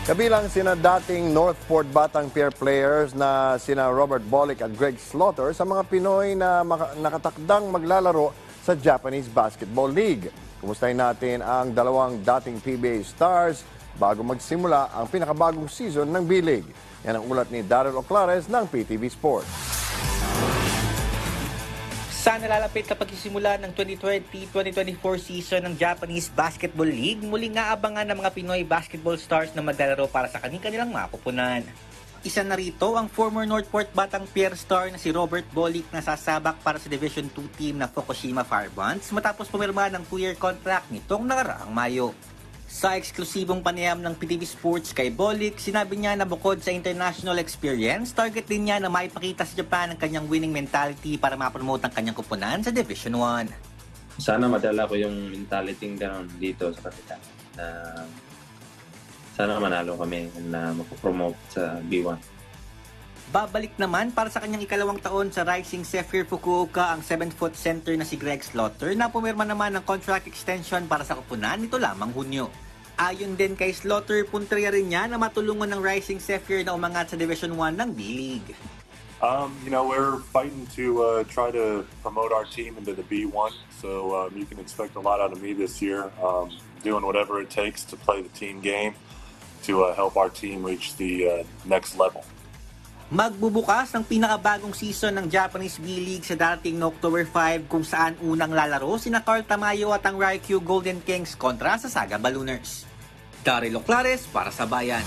Kabilang sina dating Northport Batang Pier players na sina Robert Bolick at Greg Slaughter sa mga Pinoy na nakatakdang maglalaro sa Japanese Basketball League. Kumustahin natin ang dalawang dating PBA stars bago magsimula ang pinakabagong season ng B-League. Yan ang ulat ni Daryl Oclares ng PTV Sports. Sa nalalapit kapag isimula ng 2020-2024 season ng Japanese Basketball League, muling aabangan ng mga Pinoy basketball stars na maglalaro para sa kanilang mapupunan. Isa na rito ang former Northport Batang Pier star na si Robert Bolick na sasabak para sa Division 2 team na Fukushima Firebrands matapos pumirma ng 2-year contract nitong nakaraang Mayo. Sa eksklusibong panayam ng PTV Sports kay Bolick, sinabi niya na bukod sa international experience, target din niya na maipakita sa Japan ang kanyang winning mentality para mapromote ang kanyang kupunan sa Division 1. Sana madala ko yung mentality gano'n dito sa kanila. Na sana manalo kami na mapopromote sa B1. Babalik naman para sa kanyang ikalawang taon sa Rising Zephyr Fukuoka ang 7-foot center na si Greg Slaughter na pumirma naman ng contract extension para sa kupunan nito lamang Hunyo. Ayon din kay Slaughter, punteriya rin niya na matulungan ng Rising Zephyr na umangat sa Division 1 ng B-League. We're fighting to try to promote our team into the B1, so you can expect a lot out of me this year, doing whatever it takes to play the team game to help our team reach the next level. Magbubukas ang pinakabagong season ng Japanese B-League sa darating na October 5 kung saan unang lalaro sina Carl Tamayo at ang Ryukyu Golden Kings kontra sa Saga Ballooners. Daryl Oclares para sa Bayan.